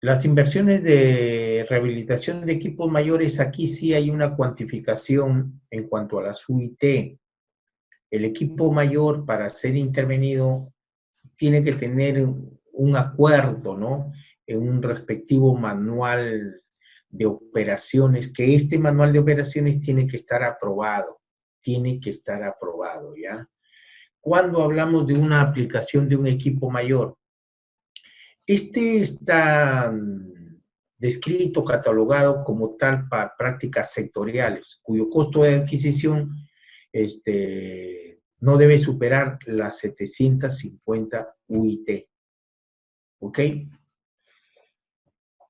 Las inversiones de rehabilitación de equipos mayores, aquí sí hay una cuantificación en cuanto a las UIT. El equipo mayor, para ser intervenido, tiene que tener un acuerdo, ¿no? En un respectivo manual de operaciones, que este manual de operaciones tiene que estar aprobado, ¿ya? Cuando hablamos de una aplicación de un equipo mayor, este está descrito, catalogado como tal para prácticas sectoriales, cuyo costo de adquisición no debe superar las 750 UIT. ¿Ok?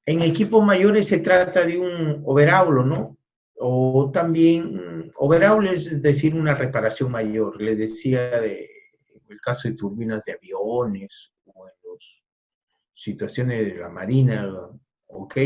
En equipos mayores se trata de un overhaul, ¿no? O también, overhaul es decir, una reparación mayor. Les decía el caso de turbinas de aviones o en las situaciones de la marina, ¿ok?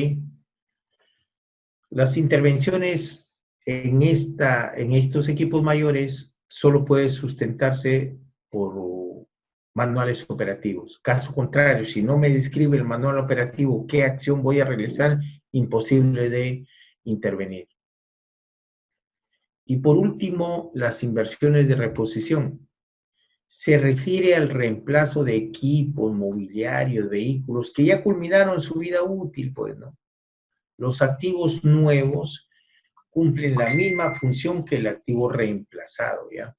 Las intervenciones en estos equipos mayores solo pueden sustentarse por manuales operativos. Caso contrario, si no me describe el manual operativo qué acción voy a realizar, imposible de intervenir. Y por último, las inversiones de reposición. Se refiere al reemplazo de equipos, mobiliarios, vehículos que ya culminaron su vida útil, pues, ¿no? Los activos nuevos cumplen la misma función que el activo reemplazado, ¿ya?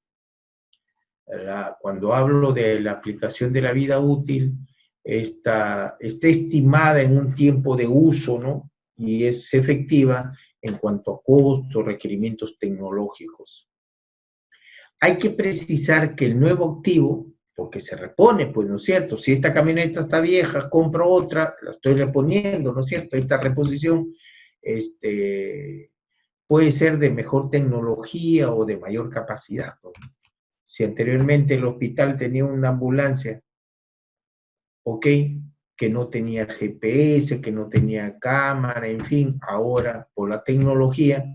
Cuando hablo de la aplicación de la vida útil, está estimada en un tiempo de uso, ¿no? Y es efectiva en cuanto a costos, requerimientos tecnológicos. Hay que precisar que el nuevo activo, porque se repone, pues, ¿no es cierto? Si esta camioneta está vieja, compro otra, la estoy reponiendo, ¿no es cierto? Esta reposición puede ser de mejor tecnología o de mayor capacidad, ¿no? Si anteriormente el hospital tenía una ambulancia, ok, que no tenía GPS, que no tenía cámara, en fin, ahora por la tecnología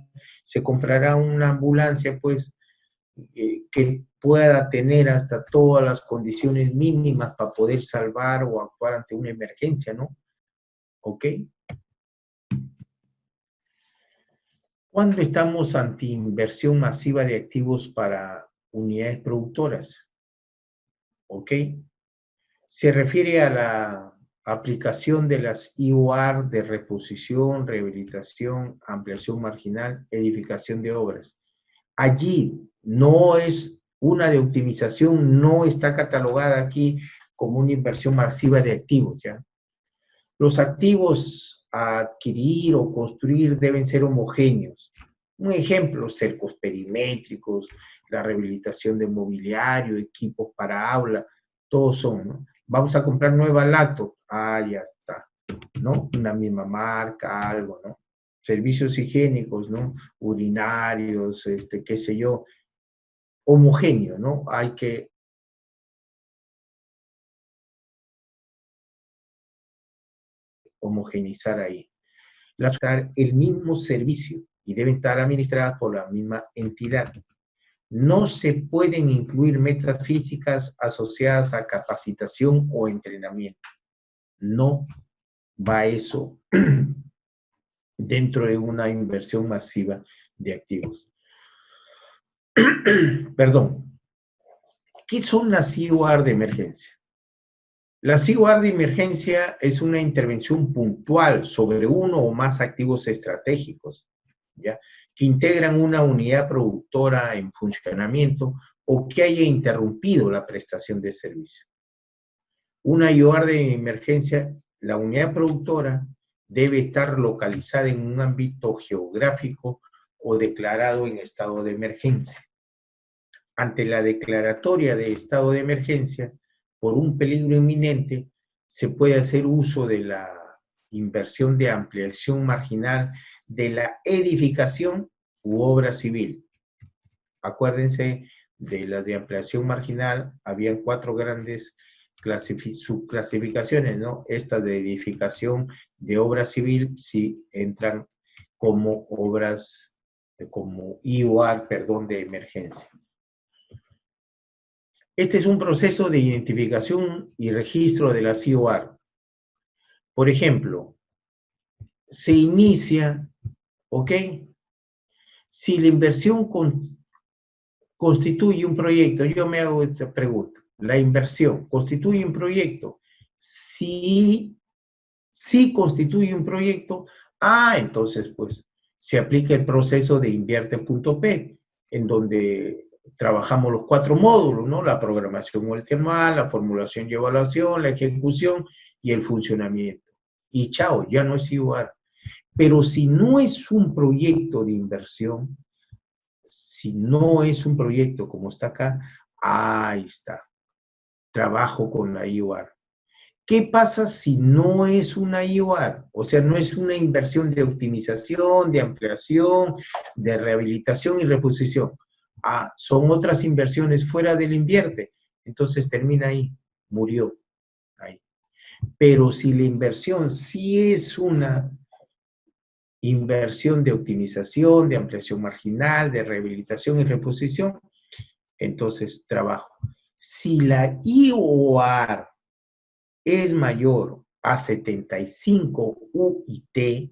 se comprará una ambulancia, pues, que pueda tener hasta todas las condiciones mínimas para poder salvar o actuar ante una emergencia, ¿no? ¿Ok? ¿Cuándo estamos ante inversión masiva de activos para unidades productoras? ¿Ok? Se refiere a la aplicación de las IOR de reposición, rehabilitación, ampliación marginal, edificación de obras. Allí no es una de optimización, no está catalogada aquí como una inversión masiva de activos, ¿ya? Los activos a adquirir o construir deben ser homogéneos. Un ejemplo, cercos perimétricos, la rehabilitación de mobiliario, equipos para aula, todos son, ¿no? Vamos a comprar nueva lacto, ya está, ¿no? Una misma marca, algo, ¿no? Servicios higiénicos, ¿no? Urinarios, qué sé yo, homogéneo, ¿no? Hay que homogeneizar ahí. El mismo servicio y deben estar administradas por la misma entidad. No se pueden incluir metas físicas asociadas a capacitación o entrenamiento. No va eso dentro de una inversión masiva de activos. Perdón. ¿Qué son las IOR de emergencia? La CIWAR de emergencia es una intervención puntual sobre uno o más activos estratégicos, ¿ya? Que integran una unidad productora en funcionamiento o que haya interrumpido la prestación de servicio. Una IOR de emergencia, la unidad productora debe estar localizada en un ámbito geográfico o declarado en estado de emergencia. Ante la declaratoria de estado de emergencia, por un peligro inminente, se puede hacer uso de la inversión de ampliación marginal de la edificación u obra civil. Acuérdense de la de ampliación marginal, habían 4 grandes subclasificaciones, ¿no? Estas de edificación de obra civil sí entran como obras, como IOR, perdón, de emergencia. Este es un proceso de identificación y registro de la CIOR. Por ejemplo, se inicia, ¿ok? Si la inversión constituye un proyecto, yo me hago esta pregunta, la inversión constituye un proyecto. Si constituye un proyecto, entonces pues se aplica el proceso de invierte.p, en donde trabajamos los 4 módulos, ¿no? La programación multianual, la formulación y evaluación, la ejecución y el funcionamiento. Y chao, ya no es igual. Pero si no es un proyecto de inversión, si no es un proyecto como está acá, ahí está. Trabajo con la IOR. ¿Qué pasa si no es una IOR? O sea, no es una inversión de optimización, de ampliación, de rehabilitación y reposición. Son otras inversiones fuera del invierte. entonces termina ahí, murió ahí. Pero si la inversión sí es una inversión de optimización, de ampliación marginal, de rehabilitación y reposición, entonces trabajo. Si la IOR es mayor a 75 UIT,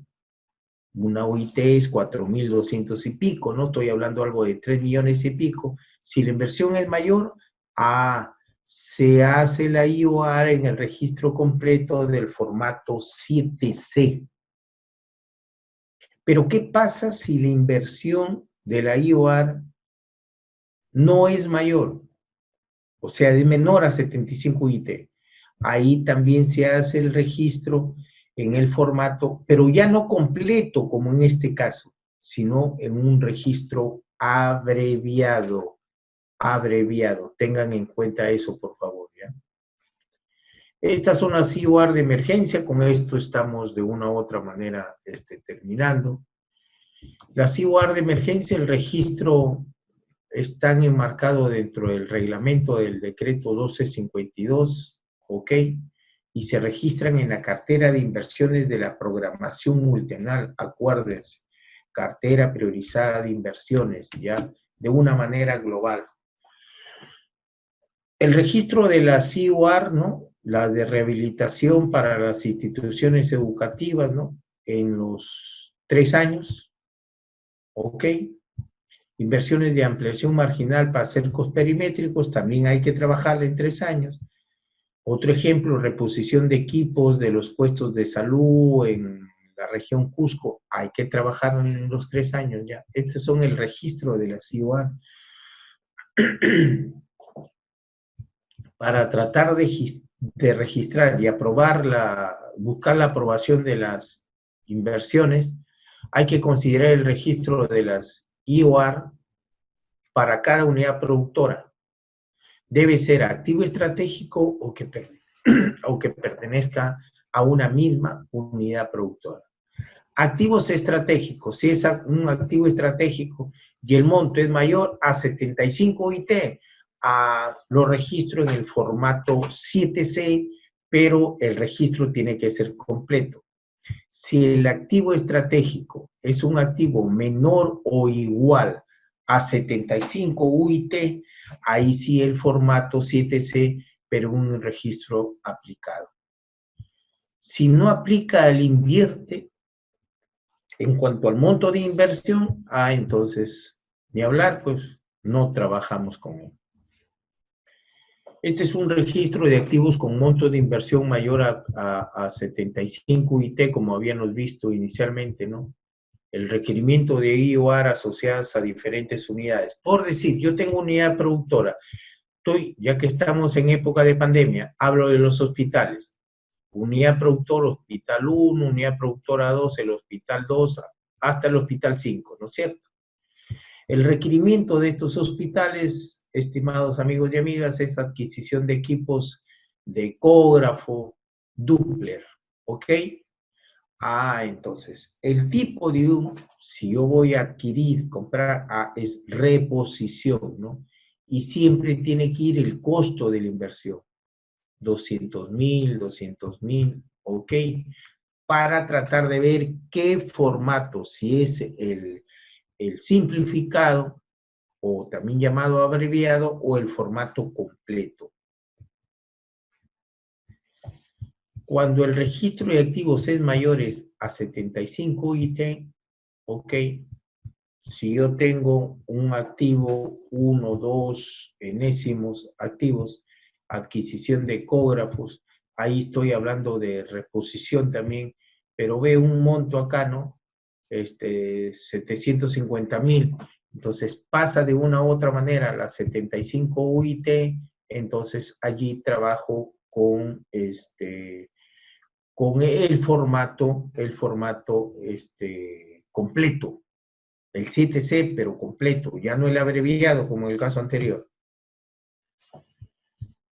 una UIT es 4.200 y pico, ¿no? Estoy hablando algo de 3 millones y pico. Si la inversión es mayor, se hace la IOR en el registro completo del formato 7C. Pero ¿qué pasa si la inversión de la IOR no es mayor? O sea, es menor a 75 UIT. Ahí también se hace el registro en el formato, pero ya no completo como en este caso, sino en un registro abreviado. Abreviado. Tengan en cuenta eso, por favor, ¿ya? Estas son las IOR de emergencia. Con esto estamos de una u otra manera terminando. Las IOR de emergencia, el registro están enmarcados dentro del reglamento del decreto 1252, ¿ok? Y se registran en la cartera de inversiones de la programación multianual, acuérdense, cartera priorizada de inversiones, ¿ya? De una manera global. El registro de la IOR, ¿no? La de rehabilitación para las instituciones educativas, ¿no? En los 3 años, ¿ok? Inversiones de ampliación marginal para cercos perimétricos, también hay que trabajarla en 3 años. Otro ejemplo, reposición de equipos de los puestos de salud en la región Cusco, hay que trabajar en los 3 años ya. Estos son el registro de la IOR. Para tratar de registrar y aprobar buscar la aprobación de las inversiones, hay que considerar el registro de las IOR para cada unidad productora. Debe ser activo estratégico o que pertenezca a una misma unidad productora. Activos estratégicos, si es un activo estratégico y el monto es mayor a 75 UIT, lo registro en el formato 7C, pero el registro tiene que ser completo. Si el activo estratégico es un activo menor o igual a 75 UIT, ahí sí el formato 7C, pero un registro aplicado. Si no aplica el invierte, en cuanto al monto de inversión, entonces, ni hablar, pues no trabajamos con él. Este es un registro de activos con monto de inversión mayor a 75 UIT, como habíamos visto inicialmente, ¿no? El requerimiento de IOR asociadas a diferentes unidades. Por decir, yo tengo unidad productora, ya que estamos en época de pandemia, hablo de los hospitales. Unidad productora, hospital 1, unidad productora 2, el hospital 2, hasta el hospital 5, ¿no es cierto? El requerimiento de estos hospitales, estimados amigos y amigas, es adquisición de equipos de ecógrafo, Doppler, ¿ok? Entonces, el tipo de si yo voy a adquirir, comprar, es reposición, ¿no? Y siempre tiene que ir el costo de la inversión. 200.000, ¿ok? Para tratar de ver qué formato, si es el simplificado, o también llamado abreviado, o el formato completo. Cuando el registro de activos es mayor a 75 UIT, ok, si yo tengo un activo, 1, 2 enésimos activos, adquisición de ecógrafos, ahí estoy hablando de reposición también, pero veo un monto acá, ¿no? 750.000, entonces pasa de una u otra manera a las 75 UIT, entonces allí trabajo con el formato completo, el 7C, pero completo, ya no el abreviado como en el caso anterior.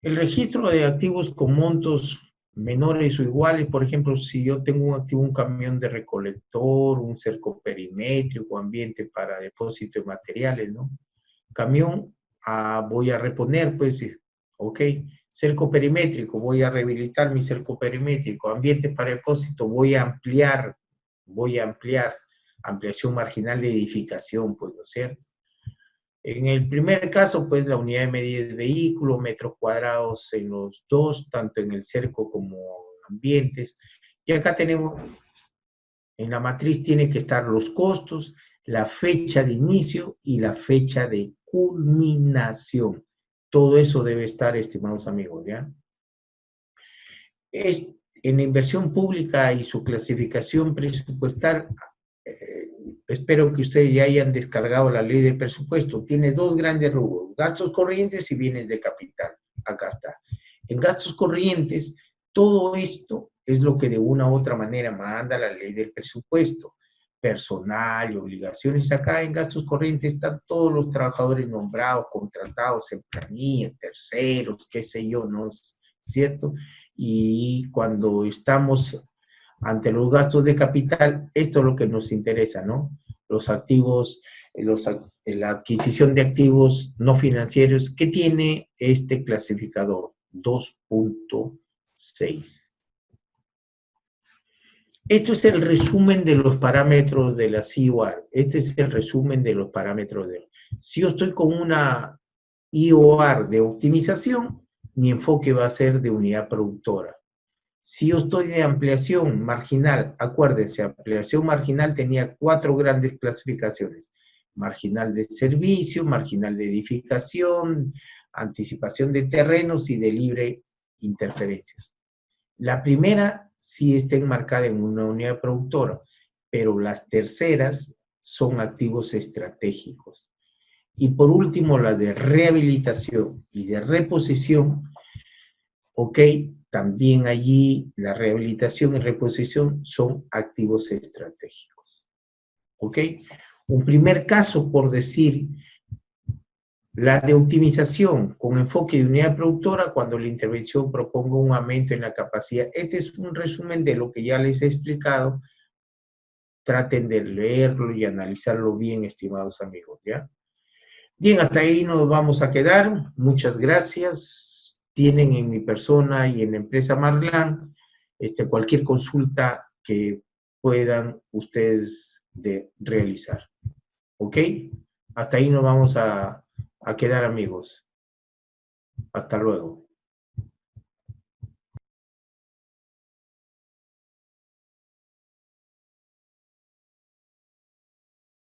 El registro de activos con montos menores o iguales, por ejemplo, si yo tengo un activo, un camión de recolector, un cerco perimétrico, ambiente para depósito de materiales, ¿no? Camión, voy a reponer, pues, ¿ok? Cerco perimétrico, voy a rehabilitar mi cerco perimétrico. Ambientes para depósito, voy a ampliar, ampliación marginal de edificación, pues, ¿no es cierto? En el primer caso, pues, la unidad de medida de vehículo, metros cuadrados en los dos, tanto en el cerco como ambientes. Y acá tenemos, en la matriz tiene que estar los costos, la fecha de inicio y la fecha de culminación. Todo eso debe estar, estimados amigos, ¿ya? En la inversión pública y su clasificación presupuestal, eh, espero que ustedes ya hayan descargado la ley del presupuesto. Tiene dos grandes rubros, gastos corrientes y bienes de capital. Acá está. En gastos corrientes, todo esto es lo que de una u otra manera manda la ley del presupuesto. Personal y obligaciones. Acá en gastos corrientes están todos los trabajadores nombrados, contratados en planilla, terceros, qué sé yo, ¿no es cierto? Y cuando estamos ante los gastos de capital, esto es lo que nos interesa, ¿no? Los activos, la adquisición de activos no financieros, ¿qué tiene este clasificador? 2.6. Esto es el resumen de los parámetros de la CIOAR. Este es el resumen de los parámetros de... Si yo estoy con una IOR de optimización, mi enfoque va a ser de unidad productora. Si yo estoy de ampliación marginal, acuérdense, ampliación marginal tenía 4 grandes clasificaciones. Marginal de servicio, marginal de edificación, anticipación de terrenos y de libre interferencias. La primera sí está enmarcada en una unidad productora, pero las terceras son activos estratégicos. Y por último, la de rehabilitación y de reposición, ok, también allí la rehabilitación y reposición son activos estratégicos. ¿Ok? Un primer caso, por decir, la de optimización con enfoque de unidad productora cuando la intervención proponga un aumento en la capacidad. Este es un resumen de lo que ya les he explicado. Traten de leerlo y analizarlo bien, estimados amigos, ¿ya? Bien, hasta ahí nos vamos a quedar. Muchas gracias. Tienen en mi persona y en la empresa Marlan cualquier consulta que puedan ustedes realizar. ¿Ok? Hasta ahí nos vamos a quedar, amigos. Hasta luego.